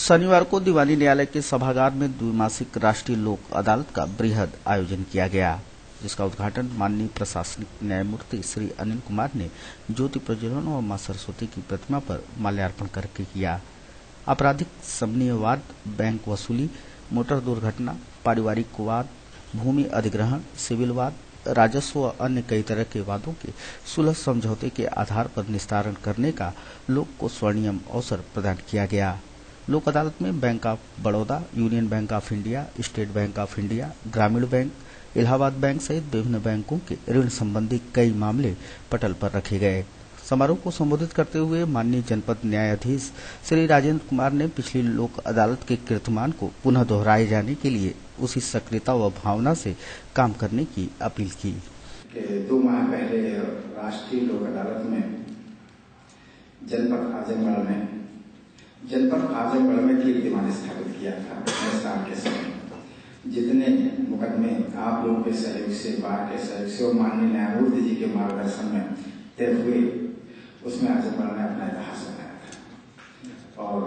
शनिवार को दीवानी न्यायालय के सभागार में द्विमासिक राष्ट्रीय लोक अदालत का बृहद आयोजन किया गया, जिसका उद्घाटन माननीय प्रशासनिक न्यायमूर्ति श्री अनिल कुमार ने ज्योति प्रज्वलन और मां सरस्वती की प्रतिमा पर माल्यार्पण करके किया। आपराधिक समन्वयवाद, बैंक वसूली, मोटर दुर्घटना, पारिवारिक वाद, भूमि अधिग्रहण, सिविल वाद, राजस्व व अन्य कई तरह के वादों के सुलह समझौते के आधार पर निस्तारण करने का लोक को स्वर्णिम अवसर प्रदान किया गया। लोक अदालत में bank of Baroda, union bank of India, state bank of India, ग्रामीण बैंक, इलाहाबाद बैंक सहित विभिन्न बैंकों के ऋण संबंधी कई मामले पटल पर रखे गए। समारोह को संबोधित करते हुए माननीय जनपद न्यायाधीश श्री राजेंद्र कुमार ने पिछली लोक अदालत के कीर्तिमान को पुनः दोहराए जाने के लिए उसी सक्रियता व भावना से काम करने की अपील की। 2 माह पहले राष्ट्रीय लोक अदालत में जनपद आजमगढ़ में कीर्तिमान स्थापित किया था। साल के समय जितने मुकदमे आप लोगों के सहयोग से, बार के सहयोग से और माननीय न्यायमूर्ति जी के मार्गदर्शन में तय हुए, उसमें आजमगढ़ ने अपना इतिहास बनाया था। और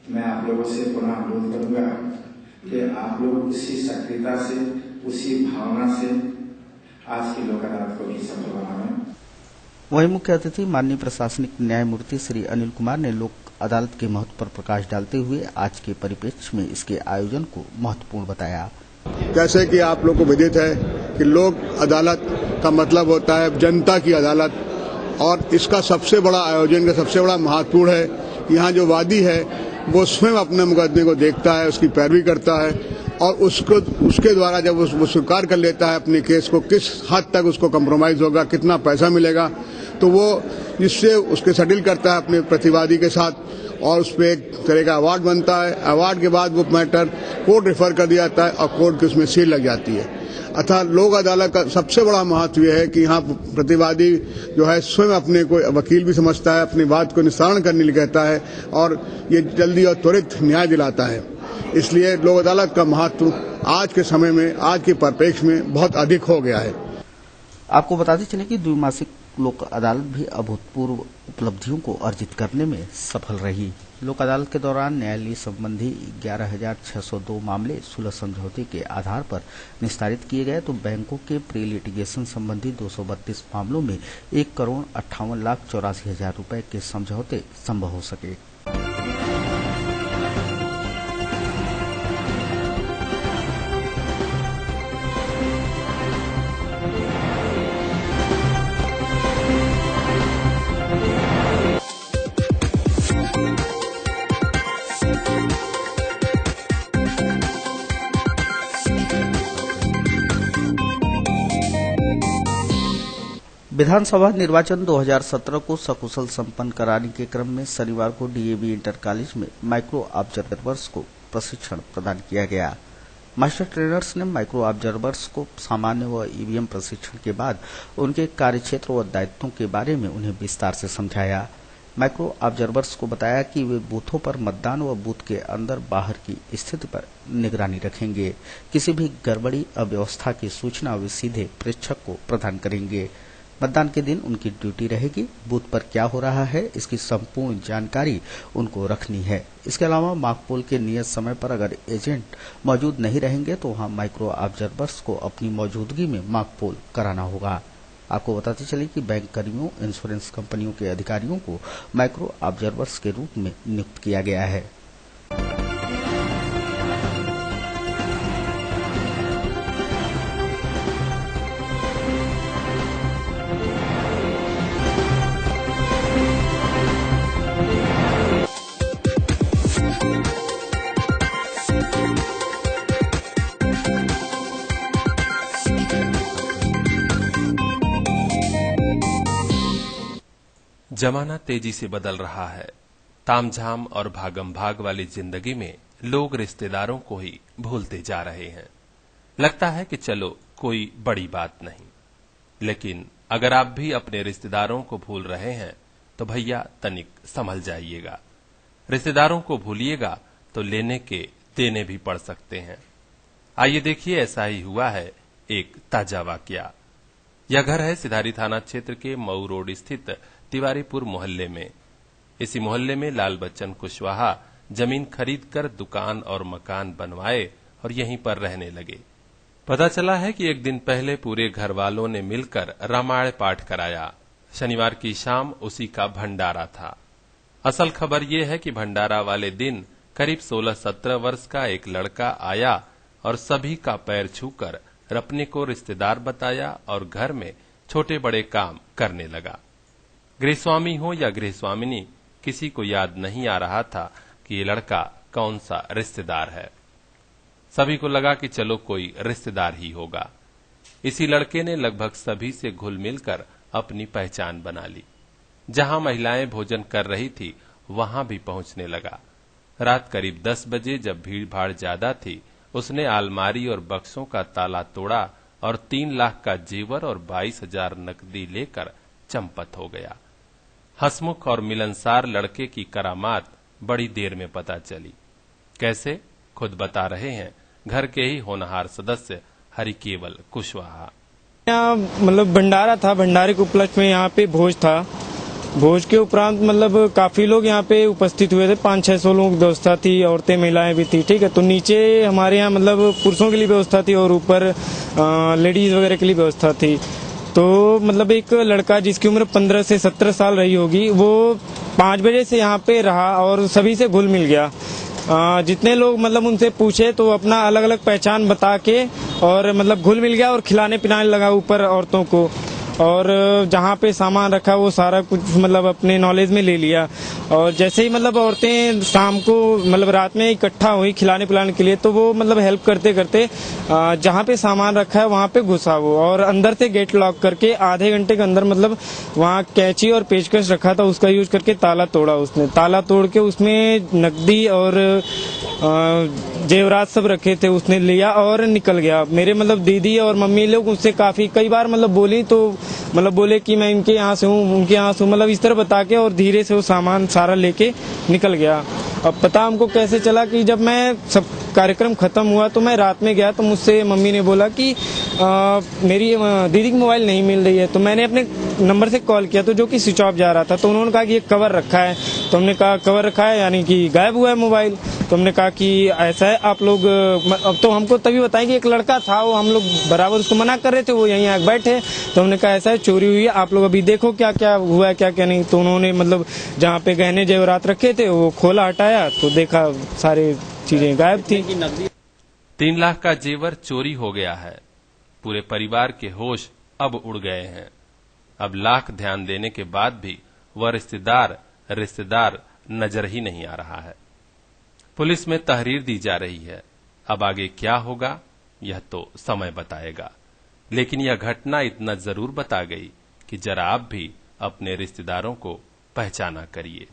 मैं आप लोगों से पुनः अनुरोध करूंगा कि आप लोग उसी सक्रियता से, उसी भावना से आज की लोक अदालत को भी सफल बनाएं। वहीं मुख्य अतिथि माननीय प्रशासनिक न्यायमूर्ति श्री अनिल कुमार ने लोक अदालत के महत्व पर प्रकाश डालते हुए आज के परिप्रेक्ष्य में इसके आयोजन को महत्वपूर्ण बताया। जैसे कि आप लोग को विदित है कि लोक अदालत का मतलब होता है जनता की अदालत, और इसका सबसे बड़ा आयोजन का सबसे बड़ा महत्वपूर्ण है कि यहाँ जो वादी है वो स्वयं अपने मुकदमे को देखता है, उसकी पैरवी करता है और उसके द्वारा जब वो स्वीकार कर लेता है अपने केस को, किस हद तक उसको कम्प्रोमाइज होगा, कितना पैसा मिलेगा, तो वो जिससे उसके सेटल करता है अपने प्रतिवादी के साथ और उस पर एक तरह का अवार्ड बनता है। अवार्ड के बाद वो मैटर कोर्ट रेफर कर दिया जाता है और कोर्ट की उसमें सील लग जाती है। अतः लोक अदालत का सबसे बड़ा महत्व यह है कि यहाँ प्रतिवादी जो है स्वयं अपने को वकील भी समझता है, अपनी बात को निस्तारण करने लिए कहता है और ये जल्दी और त्वरित न्याय दिलाता है। इसलिए लोक अदालत का महत्व आज के समय में, आज के परिप्रेक्ष्य में बहुत अधिक हो गया है। आपको बताते चले कि द्विमासिक लोक अदालत भी अभूतपूर्व उपलब्धियों को अर्जित करने में सफल रही। लोक अदालत के दौरान न्यायालय संबंधी 11,602 मामले सुलह समझौते के आधार पर निस्तारित किए गए, तो बैंकों के प्री लिटिगेशन संबंधी 232 मामलों में 1,58,84,000 रुपए के समझौते संभव हो सके। विधानसभा निर्वाचन 2017 को सकुशल संपन्न कराने के क्रम में शनिवार को डीएवी इंटर कॉलेज में माइक्रो ऑब्जर्वर्स को प्रशिक्षण प्रदान किया गया। मास्टर ट्रेनर्स ने माइक्रो ऑब्जर्वर्स को सामान्य व ईवीएम प्रशिक्षण के बाद उनके कार्यक्षेत्र व दायित्वों के बारे में उन्हें विस्तार से समझाया। माइक्रो ऑब्जर्वर्स को बताया कि वे बूथों पर मतदान व बूथ के अंदर बाहर की स्थिति पर निगरानी रखेंगे। किसी भी गड़बड़ी अव्यवस्था की सूचना वे सीधे प्रेक्षक को प्रदान करेंगे। मतदान के दिन उनकी ड्यूटी रहेगी, बूथ पर क्या हो रहा है इसकी संपूर्ण जानकारी उनको रखनी है। इसके अलावा मॉक-पोल के नियत समय पर अगर एजेंट मौजूद नहीं रहेंगे तो वहां माइक्रो ऑब्जर्वर्स को अपनी मौजूदगी में मॉक-पोल कराना होगा। आपको बताते चले कि बैंक कर्मियों, इंश्योरेंस कंपनियों के अधिकारियों को माइक्रो ऑब्जर्वर्स के रूप में नियुक्त किया गया है। जमाना तेजी से बदल रहा है। तामझाम और भागम भाग वाली जिंदगी में लोग रिश्तेदारों को ही भूलते जा रहे हैं। लगता है कि चलो कोई बड़ी बात नहीं, लेकिन अगर आप भी अपने रिश्तेदारों को भूल रहे हैं तो भैया तनिक संभल जाइएगा। रिश्तेदारों को भूलिएगा तो लेने के देने भी पड़ सकते हैं। आइए देखिए, ऐसा ही हुआ है एक ताजा वाकया। यह घर है सिधारी थाना क्षेत्र के मऊ रोड स्थित तिवारीपुर मोहल्ले में। इसी मोहल्ले में लाल बच्चन कुशवाहा जमीन खरीदकर दुकान और मकान बनवाए और यहीं पर रहने लगे। पता चला है कि एक दिन पहले पूरे घर वालों ने मिलकर रामायण पाठ कराया। शनिवार की शाम उसी का भंडारा था। असल खबर यह है कि भंडारा वाले दिन करीब 16-17 वर्ष का एक लड़का आया और सभी का पैर छूकर अपने को रिश्तेदार बताया और घर में छोटे बड़े काम करने लगा। गृहस्वामी हो या गृहस्वामिनी, किसी को याद नहीं आ रहा था कि ये लड़का कौन सा रिश्तेदार है। सभी को लगा कि चलो कोई रिश्तेदार ही होगा। इसी लड़के ने लगभग सभी से घुल मिलकर अपनी पहचान बना ली। जहां महिलाएं भोजन कर रही थी वहां भी पहुंचने लगा। रात करीब 10 बजे जब भीड़ भाड़ ज्यादा थी, उसने अलमारी और बक्सों का ताला तोड़ा और 3 लाख का जेवर और 22,000 नकदी लेकर चंपत हो गया। हंसमुख और मिलनसार लड़के की करामात बड़ी देर में पता चली। कैसे, खुद बता रहे हैं घर के ही होनहार सदस्य हरिकेवल कुशवाहा। यहाँ मतलब भंडारा था, भंडारे के उपलक्ष्य में यहाँ पे भोज था। भोज के उपरांत मतलब काफी लोग यहाँ पे उपस्थित हुए थे, 500-600 लोगों की व्यवस्था थी, औरतें महिलाएं भी थी। ठीक है, तो नीचे हमारे यहाँ मतलब पुरुषों के लिए व्यवस्था थी और ऊपर लेडीज वगैरह के लिए व्यवस्था थी। तो मतलब एक लड़का जिसकी उम्र 15 से 17 साल रही होगी, वो 5 बजे से यहाँ पे रहा और सभी से घुल मिल गया। जितने लोग मतलब उनसे पूछे तो अपना अलग अलग पहचान बता के और मतलब घुल मिल गया और खिलाने पिलाने लगा ऊपर औरतों को। और जहाँ पे सामान रखा वो सारा कुछ मतलब अपने नॉलेज में ले लिया। और जैसे ही मतलब औरतें शाम को मतलब रात में इकट्ठा हुई खिलाने पिलाने के लिए, तो वो मतलब हेल्प करते करते जहाँ पे सामान रखा है वहाँ पे घुसा वो, और अंदर से गेट लॉक करके आधे घंटे के अंदर मतलब वहाँ कैंची और पेचकस रखा था, उसका यूज करके ताला तोड़ा। उसने ताला तोड़ के उसमें नकदी और जेवरात सब रखे थे, उसने लिया और निकल गया। मेरे मतलब दीदी और मम्मी लोग उससे काफी कई बार मतलब बोली, तो मतलब बोले कि मैं इनके यहाँ से हूँ, उनके यहाँ से हूँ, मतलब इस तरह बता के और धीरे से वो सामान सारा लेके निकल गया। अब पता हमको कैसे चला कि जब मैं सब कार्यक्रम खत्म हुआ तो मैं रात में गया, तो मुझसे मम्मी ने बोला कि मेरी दीदी की मोबाइल नहीं मिल रही है। तो मैंने अपने नंबर से कॉल किया, तो जो कि स्विच ऑफ जा रहा था। तो उन्होंने कहा कि ये कवर रखा है। तो हमने कहा कवर रखा है यानी कि गायब हुआ है मोबाइल। तो हमने कहा कि ऐसा है, आप लोग अब तो हमको तभी बताएं कि एक लड़का था, वो हम लोग बराबर उसको मना कर रहे थे, वो यहीं आके बैठे। तो हमने कहा ऐसा है, चोरी हुई है, आप लोग अभी देखो क्या क्या हुआ है क्या क्या नहीं। तो उन्होंने मतलब जहाँ पे गहने जेवरात रखे थे वो खोला, हटाया, तो देखा सारी चीजें गायब थी। 3 लाख का जेवर चोरी हो गया है। पूरे परिवार के होश अब उड़ गए हैं। अब लाख ध्यान देने के बाद भी वह रिश्तेदार नजर ही नहीं आ रहा है। पुलिस में तहरीर दी जा रही है। अब आगे क्या होगा यह तो समय बताएगा, लेकिन यह घटना इतना जरूर बता गई कि जरा आप भी अपने रिश्तेदारों को पहचाना करिए।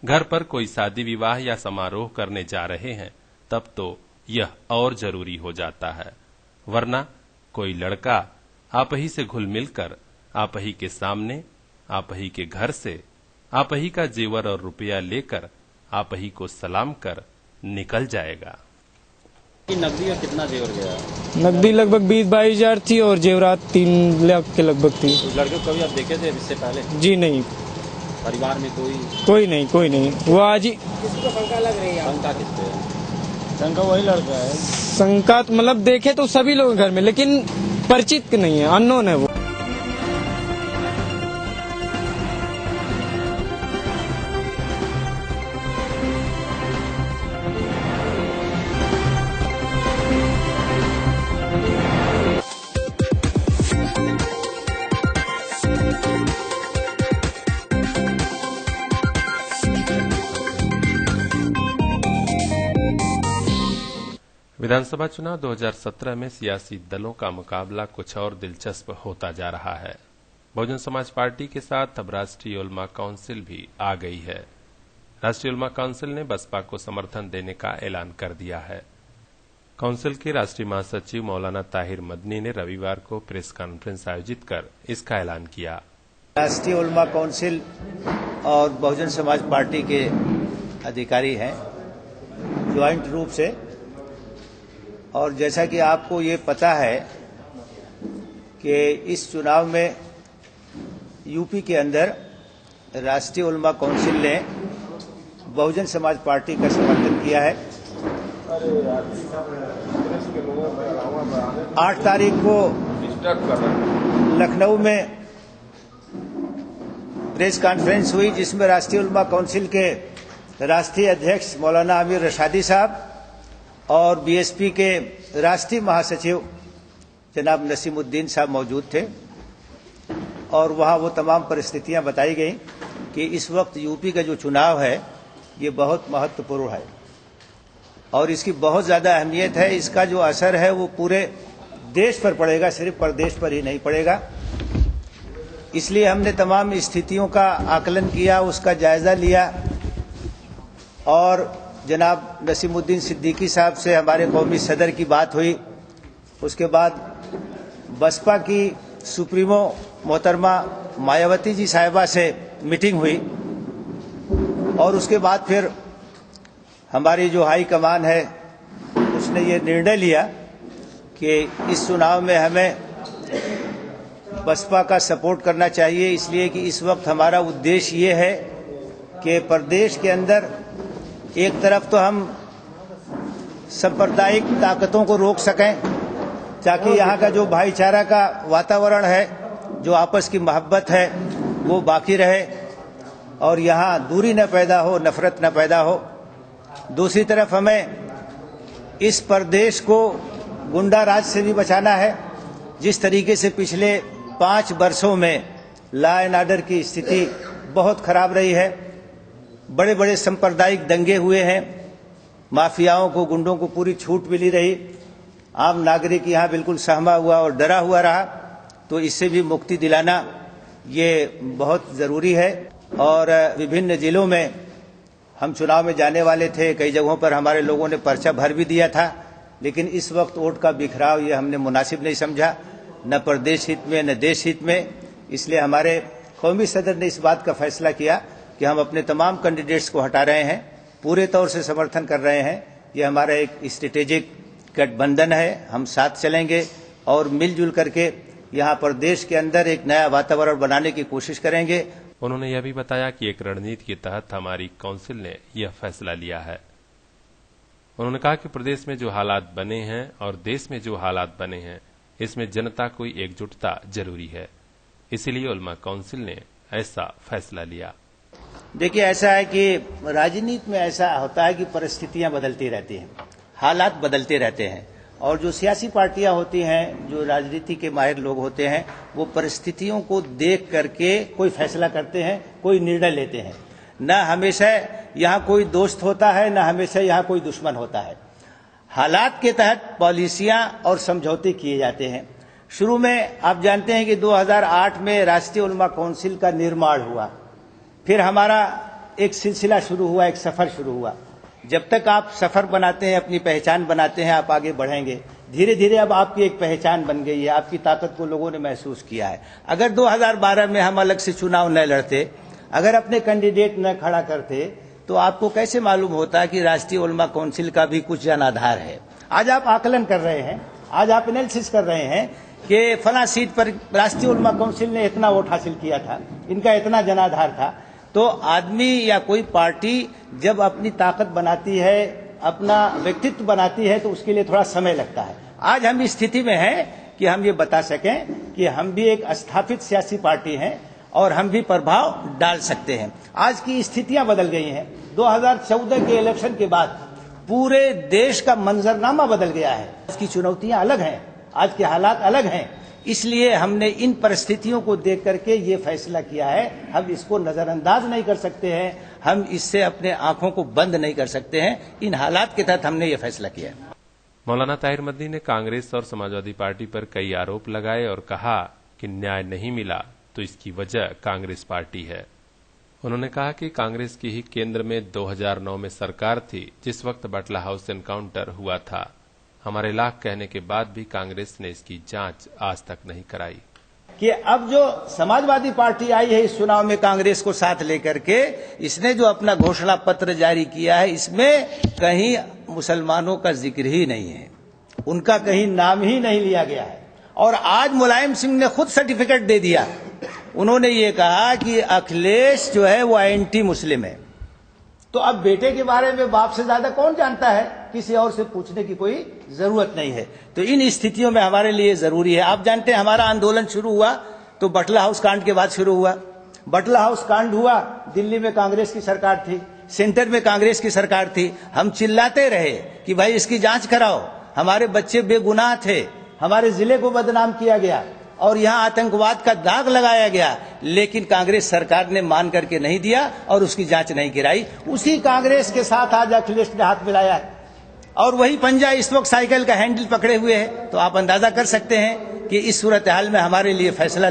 घर पर कोई शादी विवाह या समारोह करने जा रहे हैं तब तो यह और जरूरी हो जाता है, वरना कोई लड़का आप ही से घुल मिलकर आप ही के सामने, आप ही के घर से आप ही का जेवर और रुपया लेकर आप ही को सलाम कर निकल जाएगा। नकदी का कितना जेवर गया? नकदी लगभग 20-22 हजार थी और जेवरात 3 लाख के लगभग थी। लड़के को कभी आप देखे थे इससे पहले? जी नहीं। परिवार में कोई नहीं। वो आज ही। किसको शंका लग रही है? शंका किस पे है? शंका वही लड़का है। शंका मतलब देखे तो सभी लोग घर में, लेकिन परिचित नहीं है, अननोन है वो। विधानसभा चुनाव 2017 में सियासी दलों का मुकाबला कुछ और दिलचस्प होता जा रहा है। बहुजन समाज पार्टी के साथ अब राष्ट्रीय उलमा काउंसिल भी आ गई है। राष्ट्रीय उलमा काउंसिल ने बसपा को समर्थन देने का ऐलान कर दिया है। काउंसिल के राष्ट्रीय महासचिव मौलाना ताहिर मदनी ने रविवार को प्रेस कॉन्फ्रेंस आयोजित कर इसका ऐलान किया। राष्ट्रीय उलमा काउंसिल और बहुजन समाज पार्टी के अधिकारी हैं ज्वाइंट रूप से, और जैसा कि आपको ये पता है कि इस चुनाव में यूपी के अंदर राष्ट्रीय उलमा काउंसिल ने बहुजन समाज पार्टी का समर्थन किया है। 8 तारीख को लखनऊ में प्रेस कॉन्फ्रेंस हुई, जिसमें राष्ट्रीय उलमा काउंसिल के राष्ट्रीय अध्यक्ष मौलाना आमिर रशादी साहब और बीएसपी के राष्ट्रीय महासचिव जनाब नसीमुद्दीन साहब मौजूद थे। और वहां वो तमाम परिस्थितियां बताई गई कि इस वक्त यूपी का जो चुनाव है ये बहुत महत्वपूर्ण है और इसकी बहुत ज़्यादा अहमियत है। इसका जो असर है वो पूरे देश पर पड़ेगा, सिर्फ प्रदेश पर ही नहीं पड़ेगा। इसलिए हमने तमाम स्थितियों का आकलन किया, उसका जायज़ा लिया और जनाब नसीमुद्दीन सिद्दीकी साहब से हमारे कौमी सदर की बात हुई। उसके बाद बसपा की सुप्रीमो मोहतरमा मायावती जी साहिबा से मीटिंग हुई और उसके बाद फिर हमारी जो हाई कमान है उसने ये निर्णय लिया कि इस चुनाव में हमें बसपा का सपोर्ट करना चाहिए, इसलिए कि इस वक्त हमारा उद्देश्य ये है कि प्रदेश के अंदर एक तरफ तो हम सांप्रदायिक ताकतों को रोक सकें ताकि यहाँ का जो भाईचारा का वातावरण है, जो आपस की मोहब्बत है, वो बाकी रहे और यहाँ दूरी न पैदा हो, नफरत न पैदा हो। दूसरी तरफ हमें इस प्रदेश को गुंडा राज से भी बचाना है। जिस तरीके से पिछले 5 वर्षों में लॉ एंड ऑर्डर की स्थिति बहुत खराब रही है, बड़े बड़े सांप्रदायिक दंगे हुए हैं, माफियाओं को, गुंडों को पूरी छूट मिली रही, आम नागरिक यहाँ बिल्कुल सहमा हुआ और डरा हुआ रहा। तो इससे भी मुक्ति दिलाना ये बहुत ज़रूरी है। और विभिन्न जिलों में हम चुनाव में जाने वाले थे, कई जगहों पर हमारे लोगों ने पर्चा भर भी दिया था, लेकिन इस वक्त वोट का बिखराव ये हमने मुनासिब नहीं समझा, न प्रदेश हित में न देश हित में। इसलिए हमारे कौमी सदर ने इस बात का फैसला किया कि हम अपने तमाम कैंडिडेट्स को हटा रहे हैं, पूरे तौर से समर्थन कर रहे हैं। ये हमारा एक स्ट्रेटेजिक गठबंधन है, हम साथ चलेंगे और मिलजुल करके यहाँ प्रदेश के अंदर एक नया वातावरण बनाने की कोशिश करेंगे। उन्होंने यह भी बताया कि एक रणनीति के तहत हमारी काउंसिल ने यह फैसला लिया है। उन्होंने कहा कि प्रदेश में जो हालात बने हैं और देश में जो हालात बने हैं, इसमें जनता को एकजुटता जरूरी है, इसीलिए उलमा काउंसिल ने ऐसा फैसला लिया। देखिए, ऐसा है कि राजनीति में ऐसा होता है कि परिस्थितियां बदलती रहती हैं, हालात बदलते रहते हैं और जो सियासी पार्टियां होती हैं, जो राजनीति के माहिर लोग होते हैं, वो परिस्थितियों को देख करके कोई फैसला करते हैं, कोई निर्णय लेते हैं। न हमेशा यहाँ कोई दोस्त होता है, न हमेशा यहाँ कोई दुश्मन होता है। हालात के तहत पॉलिसियां और समझौते किए जाते हैं। शुरू में आप जानते हैं कि 2008 में राष्ट्रीय उलमा काउंसिल का निर्माण हुआ, फिर हमारा एक सिलसिला शुरू हुआ, एक सफर शुरू हुआ। जब तक आप सफर बनाते हैं, अपनी पहचान बनाते हैं, आप आगे बढ़ेंगे। धीरे धीरे अब आपकी एक पहचान बन गई है, आपकी ताकत को लोगों ने महसूस किया है। अगर 2012 में हम अलग से चुनाव न लड़ते, अगर अपने कैंडिडेट न खड़ा करते, तो आपको कैसे मालूम होता कि राष्ट्रीय उलमा काउंसिल का भी कुछ जनाधार है। आज आप आकलन कर रहे हैं, आज आप एनालिसिस कर रहे हैं कि फला सीट पर राष्ट्रीय उलमा काउंसिल ने इतना वोट हासिल किया था, इनका इतना जनाधार था। तो आदमी या कोई पार्टी जब अपनी ताकत बनाती है, अपना व्यक्तित्व बनाती है, तो उसके लिए थोड़ा समय लगता है। आज हम इस स्थिति में हैं कि हम ये बता सकें कि हम भी एक स्थापित सियासी पार्टी हैं और हम भी प्रभाव डाल सकते हैं। आज की स्थितियां बदल गई हैं। 2014 के इलेक्शन के बाद पूरे देश का मंजरनामा बदल गया है। इसकी चुनौतियां अलग हैं, आज के हालात अलग हैं। इसलिए हमने इन परिस्थितियों को देख करके ये फैसला किया है। हम इसको नजरअंदाज नहीं कर सकते हैं, हम इससे अपने आंखों को बंद नहीं कर सकते हैं। इन हालात के तहत हमने ये फैसला किया है। मौलाना ताहिर मदनी ने कांग्रेस और समाजवादी पार्टी पर कई आरोप लगाए और कहा कि न्याय नहीं मिला तो इसकी वजह कांग्रेस पार्टी है। उन्होंने कहा कि कांग्रेस की ही केंद्र में 2009 में सरकार थी, जिस वक्त बटला हाउस एनकाउंटर हुआ था। हमारे लाख कहने के बाद भी कांग्रेस ने इसकी जांच आज तक नहीं कराई। कि अब जो समाजवादी पार्टी आई है इस चुनाव में कांग्रेस को साथ लेकर के, इसने जो अपना घोषणा पत्र जारी किया है, इसमें कहीं मुसलमानों का जिक्र ही नहीं है, उनका कहीं नाम ही नहीं लिया गया है। और आज मुलायम सिंह ने खुद सर्टिफिकेट दे दिया। उन्होंने ये कहा कि अखिलेश जो है वो एंटी मुस्लिम है, तो अब बेटे के बारे में बाप से ज्यादा कौन जानता है, किसी और से पूछने की कोई जरूरत नहीं है। तो इन स्थितियों में हमारे लिए जरूरी है। आप जानते हैं हमारा आंदोलन शुरू हुआ तो बटला हाउस कांड के बाद शुरू हुआ। बटला हाउस कांड हुआ, दिल्ली में कांग्रेस की सरकार थी, सेंटर में कांग्रेस की सरकार थी। हम चिल्लाते रहे कि भाई इसकी जांच कराओ, हमारे बच्चे बेगुनाह थे, हमारे जिले को बदनाम किया गया और यहाँ आतंकवाद का दाग लगाया गया, लेकिन कांग्रेस सरकार ने मान करके नहीं दिया और उसकी जांच नहीं गिराई। उसी कांग्रेस के साथ आज अखिलेश ने हाथ मिलाया है और वही पंजा इस वक्त साइकिल का हैंडल पकड़े हुए है। तो आप अंदाजा कर सकते हैं कि इस सूरत हाल में हमारे लिए फैसला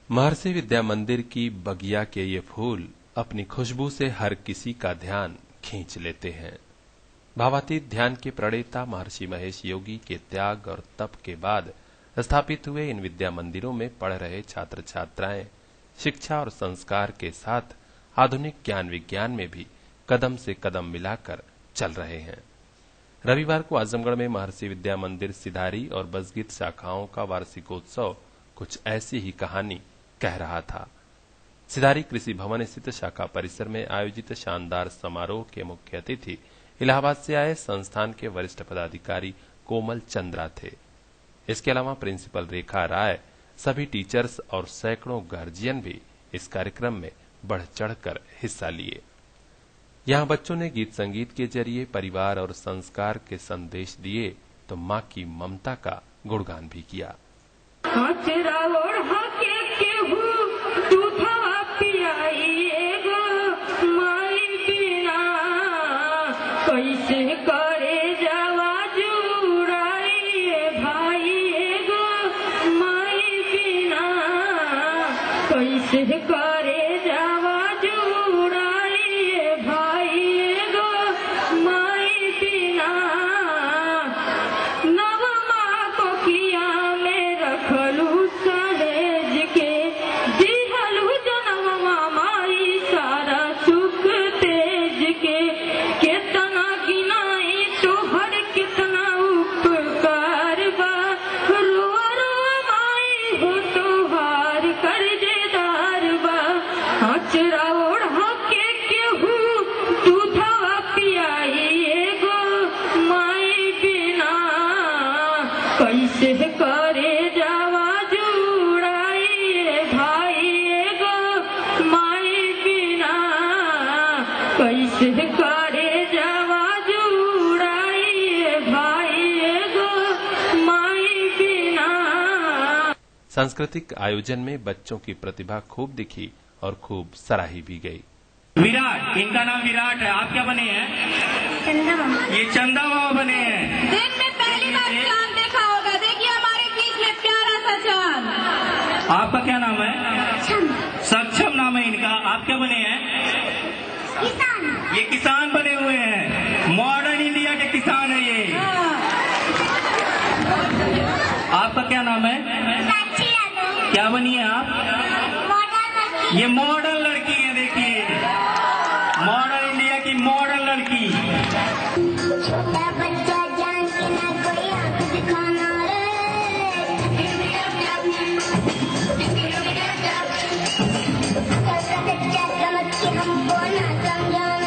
महर्षि विद्या मंदिर की बगिया के ये फूल अपनी खुशबू से हर किसी का ध्यान खींच लेते हैं। भावातीत ध्यान के प्रणेता महर्षि महेश योगी के त्याग और तप के बाद स्थापित हुए इन विद्या मंदिरों में पढ़ रहे छात्र छात्राएं शिक्षा और संस्कार के साथ आधुनिक ज्ञान विज्ञान में भी कदम से कदम मिलाकर चल रहे हैं। रविवार को आजमगढ़ में महर्षि विद्या मंदिर सिधारी और बसगीत शाखाओं का वार्षिकोत्सव कुछ ऐसी ही कहानी कह रहा था। सिधारी कृषि भवन स्थित शाखा परिसर में आयोजित शानदार समारोह के मुख्य अतिथि इलाहाबाद से आए संस्थान के वरिष्ठ पदाधिकारी कोमल चंद्रा थे। इसके अलावा प्रिंसिपल रेखा राय, सभी टीचर्स और सैकड़ों गार्जियन भी इस कार्यक्रम में बढ़ चढ़कर हिस्सा लिए। यहाँ बच्चों ने गीत संगीत के जरिए परिवार और संस्कार के संदेश दिए तो माँ की ममता का गुणगान भी किया। सांस्कृतिक आयोजन में बच्चों की प्रतिभा खूब दिखी और खूब सराही भी गई। विराट, इनका नाम विराट है। आप क्या बने हैं? चंदा मामा। ये चंदा मामा बने हैं। दिन में पहली बार चांद देखा होगा। देखिए हमारे बीच में प्यारा सा चांद। आपका क्या नाम है? सक्षम नाम है इनका। आप क्या बने हैं? किसान। ये किसान बने हुए हैं। मॉडर्न इंडिया के किसान है ये। आपका क्या नाम है? क्या बनी है आप? ये मॉडर्न लड़की है। देखिए मॉडर्न इंडिया की मॉडर्न लड़की। छोटा बच्चा जान के ना कोई आंख दिखाना हमको ना समझाना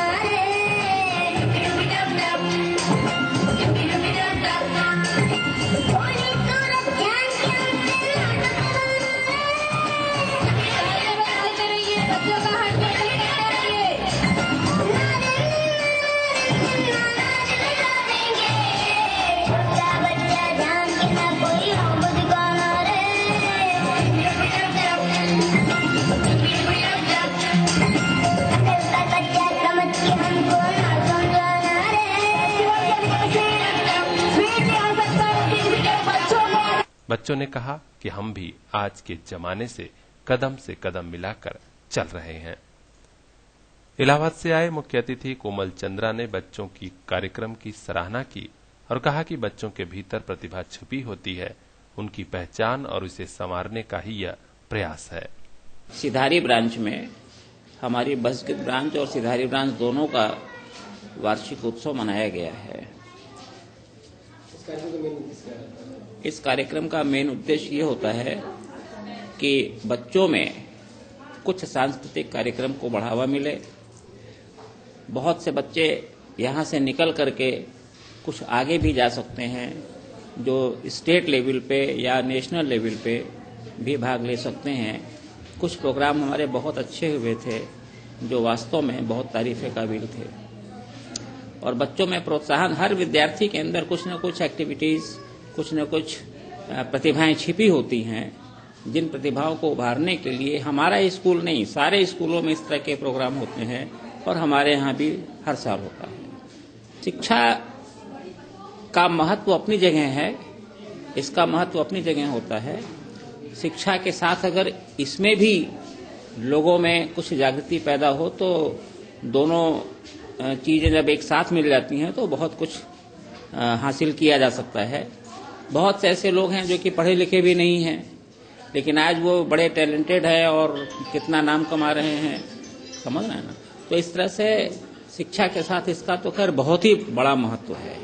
बच्चों ने कहा कि हम भी आज के जमाने से कदम मिलाकर चल रहे हैं। इलाहाबाद से आए मुख्य अतिथि कोमल चंद्रा ने बच्चों की कार्यक्रम की सराहना की और कहा कि बच्चों के भीतर प्रतिभा छुपी होती है, उनकी पहचान और उसे संवारने का ही यह प्रयास है। सिधारी ब्रांच में हमारी बसगित ब्रांच और सिधारी ब्रांच दोनों का वार्षिक उत्सव मनाया गया है। इस कार्यक्रम का मेन उद्देश्य ये होता है कि बच्चों में कुछ सांस्कृतिक कार्यक्रम को बढ़ावा मिले। बहुत से बच्चे यहाँ से निकल करके कुछ आगे भी जा सकते हैं, जो स्टेट लेवल पे या नेशनल लेवल पे भी भाग ले सकते हैं। कुछ प्रोग्राम हमारे बहुत अच्छे हुए थे जो वास्तव में बहुत तारीफ़े काबिल थे। और बच्चों में प्रोत्साहन, हर विद्यार्थी के अंदर कुछ न कुछ एक्टिविटीज़, कुछ न कुछ प्रतिभाएं छिपी होती हैं, जिन प्रतिभाओं को उभारने के लिए हमारा स्कूल नहीं, सारे स्कूलों में इस तरह के प्रोग्राम होते हैं और हमारे यहाँ भी हर साल होता है। शिक्षा का महत्व अपनी जगह है, इसका महत्व अपनी जगह होता है। शिक्षा के साथ अगर इसमें भी लोगों में कुछ जागृति पैदा हो तो दोनों चीजें जब एक साथ मिल जाती हैं तो बहुत कुछ हासिल किया जा सकता है। बहुत से ऐसे लोग हैं जो कि पढ़े लिखे भी नहीं हैं, लेकिन आज वो बड़े टैलेंटेड है और कितना नाम कमा रहे हैं, समझ रहे हैं ना। तो इस तरह से शिक्षा के साथ इसका तो खैर बहुत ही बड़ा महत्व है।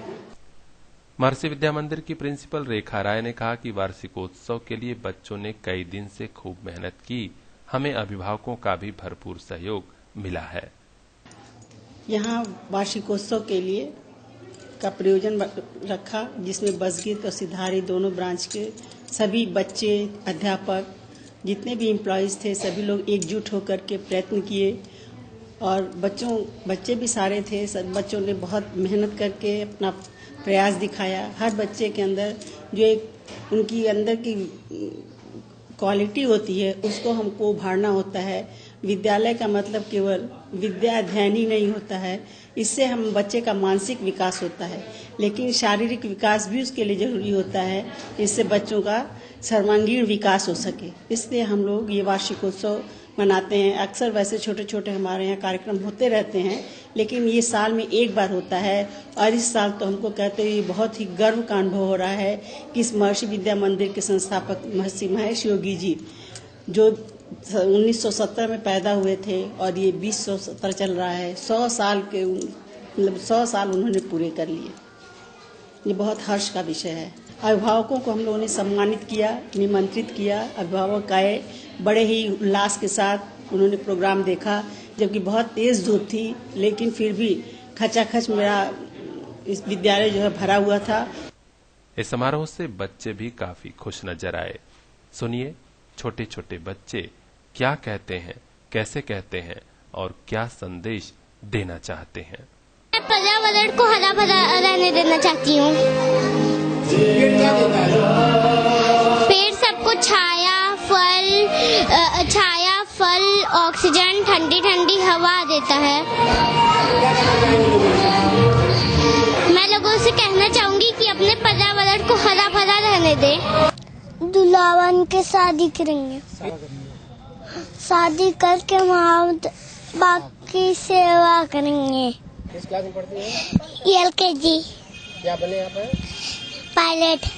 महर्षि विद्या मंदिर की प्रिंसिपल रेखा राय ने कहा कि वार्षिकोत्सव के लिए बच्चों ने कई दिन से खूब मेहनत की, हमें अभिभावकों का भी भरपूर सहयोग मिला है। यहाँ वार्षिकोत्सव के लिए का प्रयोजन रखा, जिसमें बसगीत और सिधारी दोनों ब्रांच के सभी बच्चे, अध्यापक, जितने भी एम्प्लॉयज थे, सभी लोग एकजुट होकर के प्रयत्न किए और बच्चे भी सारे थे। सब बच्चों ने बहुत मेहनत करके अपना प्रयास दिखाया। हर बच्चे के अंदर जो एक उनकी अंदर की क्वालिटी होती है उसको हमको उभारना होता है। विद्यालय का मतलब केवल विद्या अध्ययन ही नहीं होता है, इससे हम बच्चे का मानसिक विकास होता है, लेकिन शारीरिक विकास भी उसके लिए जरूरी होता है, इससे बच्चों का सर्वांगीण विकास हो सके। इसलिए हम लोग ये वार्षिकोत्सव मनाते हैं। अक्सर वैसे छोटे छोटे हमारे यहाँ कार्यक्रम होते रहते हैं, लेकिन ये साल में एक बार होता है और इस साल तो हमको कहते हुए बहुत ही गर्व का अनुभव हो रहा है कि इस महर्षि विद्या मंदिर के संस्थापक महर्षि महेश योगी जी, जो 1970 में पैदा हुए थे और ये 2070 चल रहा है, 100 साल उन्होंने पूरे कर लिए। ये बहुत हर्ष का विषय है। अभिभावकों को हम लोगों ने सम्मानित किया, निमंत्रित किया। अभिभावक आए, बड़े ही उल्लास के साथ उन्होंने प्रोग्राम देखा, जबकि बहुत तेज धूप थी, लेकिन फिर भी खचाखच मेरा इस विद्यालय जो है भरा हुआ था। इस समारोह से बच्चे भी काफी खुश नजर आए। सुनिए छोटे छोटे बच्चे क्या कहते हैं, कैसे कहते हैं और क्या संदेश देना चाहते हैं। मैं पर्यावरण को हरा भरा रहने देना चाहती हूँ। पेड़ सबको छाया, फल, ऑक्सीजन, ठंडी ठंडी हवा देता है। मैं लोगों से कहना चाहूंगी कि अपने पर्यावरण को हरा भरा रहने दें। दुल्हन के शादी करेंगे, शादी करके माँ बाकी सेवा करेंगे। किस क्लास में पढ़ती हैं? LKG। क्या बने आप? पायलट।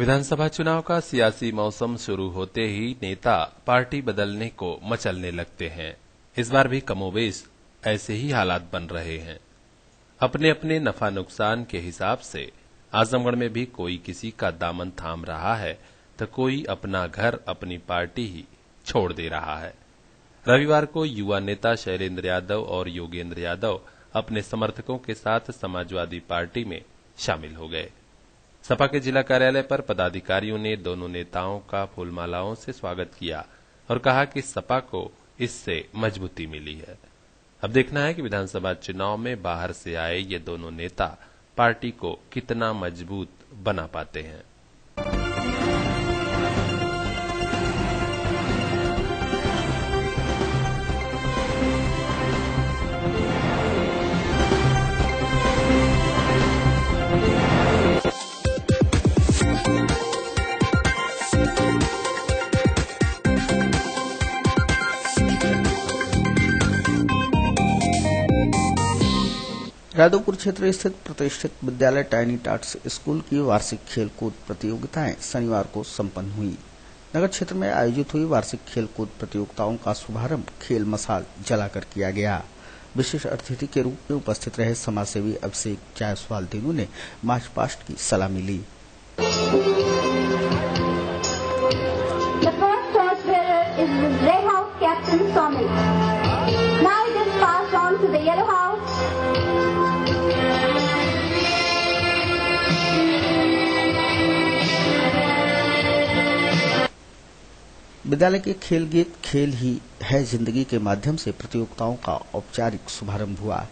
विधानसभा चुनाव का सियासी मौसम शुरू होते ही नेता पार्टी बदलने को मचलने लगते हैं। इस बार भी कमोबेश ऐसे ही हालात बन रहे हैं। अपने अपने नफा नुकसान के हिसाब से आजमगढ़ में भी कोई किसी का दामन थाम रहा है तो कोई अपना घर अपनी पार्टी ही छोड़ दे रहा है। रविवार को युवा नेता शैलेंद्र यादव और योगेंद्र यादव अपने समर्थकों के साथ समाजवादी पार्टी में शामिल हो गए। सपा के जिला कार्यालय पर पदाधिकारियों ने दोनों नेताओं का फूलमालाओं से स्वागत किया और कहा कि सपा को इससे मजबूती मिली है। अब देखना है कि विधानसभा चुनाव में बाहर से आए ये दोनों नेता पार्टी को कितना मजबूत बना पाते हैं। राधोपुर क्षेत्र स्थित प्रतिष्ठित विद्यालय टाइनी टाट्स स्कूल की वार्षिक खेलकूद प्रतियोगिताएं शनिवार को संपन्न हुई। नगर क्षेत्र में आयोजित हुई वार्षिक खेलकूद प्रतियोगिताओं का शुभारंभ खेल मसाल जलाकर किया गया। विशेष अतिथि के रूप में उपस्थित रहे समाजसेवी अभिषेक जायसवाल दिनू ने मार्च पास्ट की सलामी ली। विद्यालय के खेल गीत खेल ही है जिंदगी के माध्यम से प्रतियोगिताओं का औपचारिक शुभारंभ हुआ।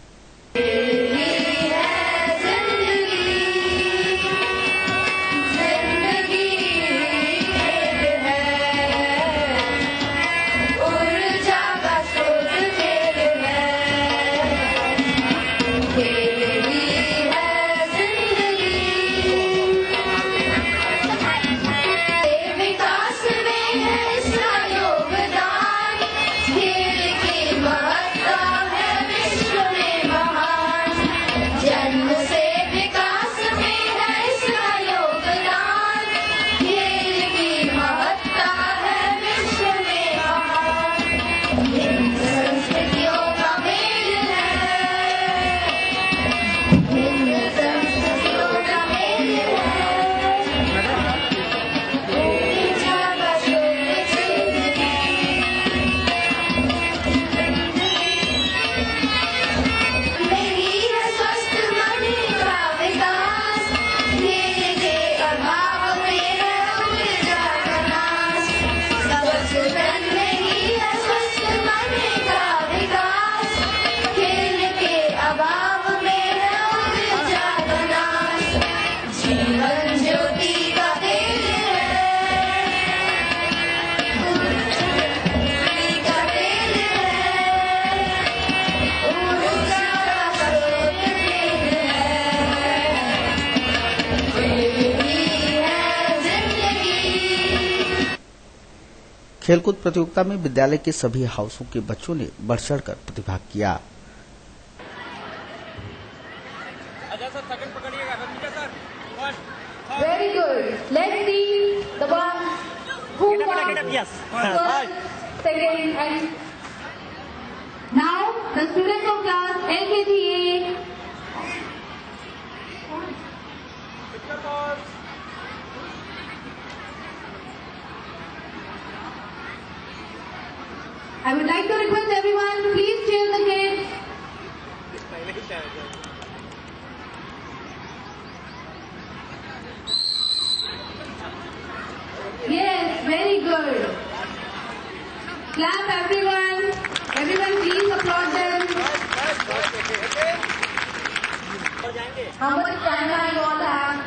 खेलकूद प्रतियोगिता में विद्यालय के सभी हाउसों के बच्चों ने बढ़ चढ़कर प्रतिभाग किया। Very good. Let's see the one who won first, second, and now the students of class LKG A. I would like to request everyone, please cheer the kids. Yes, very good. Clap everyone. Everyone please applaud them. How much time I all have?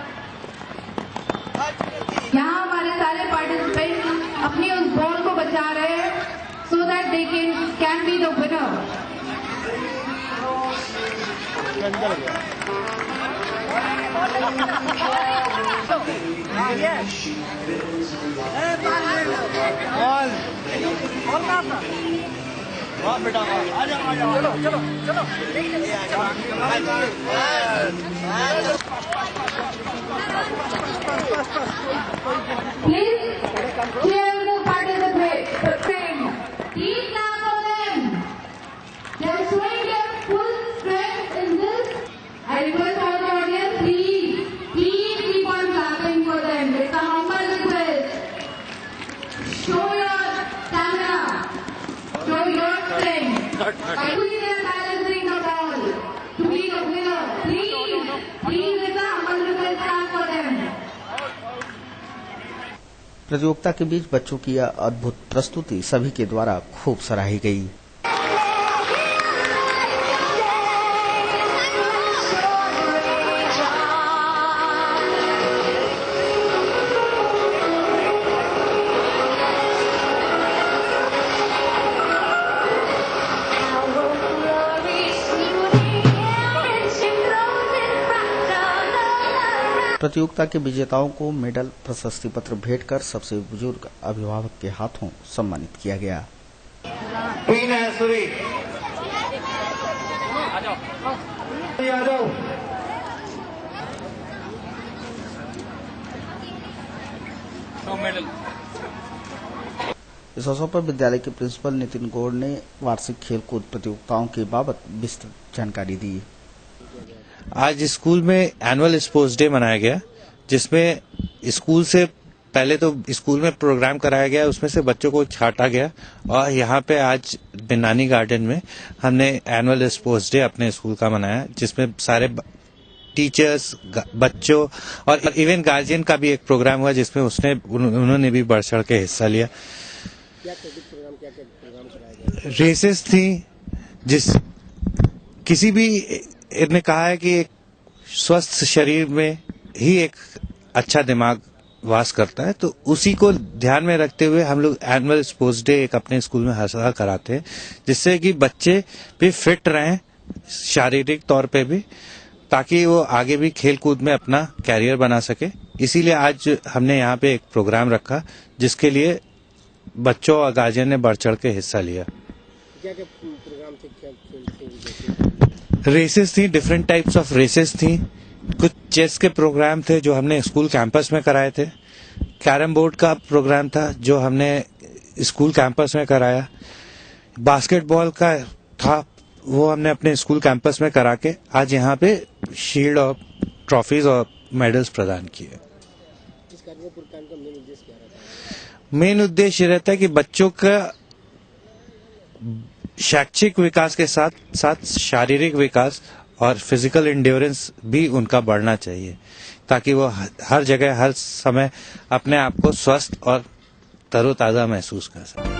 यहाँ हमारे सारे participant अपनी उस ball को बचा रहे हैं so that they can be the winner. प्रतियोगिता के बीच बच्चों की यह अद्भुत प्रस्तुति सभी के द्वारा खूब सराही गई। प्रतियोगिता के विजेताओं को मेडल, प्रशस्ति पत्र भेंट कर सबसे बुजुर्ग अभिभावक के हाथों सम्मानित किया गया। इस अवसर पर विद्यालय के प्रिंसिपल नितिन गौड़ ने वार्षिक खेलकूद प्रतियोगिताओं के बाबत विस्तृत जानकारी दी। आज स्कूल में एनुअल स्पोर्ट्स डे मनाया गया, जिसमें स्कूल से पहले तो स्कूल में प्रोग्राम कराया गया, उसमें से बच्चों को छांटा गया और यहाँ पे आज बिन्नानी गार्डन में हमने एनुअल स्पोर्ट्स डे अपने स्कूल का मनाया, जिसमें सारे टीचर्स, बच्चों और इवन गार्जियन का भी एक प्रोग्राम हुआ, जिसमें उन्होंने भी बढ़ चढ़ के हिस्सा लिया। रेसेस थी, किसी भी ने कहा है कि एक स्वस्थ शरीर में ही एक अच्छा दिमाग वास करता है, तो उसी को ध्यान में रखते हुए हम लोग एनुअल स्पोर्ट्स डे एक अपने स्कूल में हर साल कराते हैं, जिससे कि बच्चे भी फिट रहें शारीरिक तौर पे भी, ताकि वो आगे भी खेल कूद में अपना कैरियर बना सके। इसीलिए आज हमने यहाँ पे एक प्रोग्राम रखा, जिसके लिए बच्चों और गार्जियन ने बढ़ चढ़ के हिस्सा लिया। क्या प्रोग्राम थे, क्या रेसेस थी, डिफरेंट टाइप्स ऑफ रेसेस थी। कुछ चेस के प्रोग्राम थे जो हमने स्कूल कैंपस में कराए थे। कैरम बोर्ड का प्रोग्राम था जो हमने स्कूल कैंपस में कराया। बास्केटबॉल का था, वो हमने अपने स्कूल कैंपस में करा के आज यहाँ पे शील्ड और ट्रॉफीज और मेडल्स प्रदान किए। मेन उद्देश्य रहता है कि बच्चों का शैक्षिक विकास के साथ साथ शारीरिक विकास और फिजिकल एंड्योरेंस भी उनका बढ़ना चाहिए, ताकि वो हर जगह हर समय अपने आप को स्वस्थ और तरोताजा महसूस कर सके।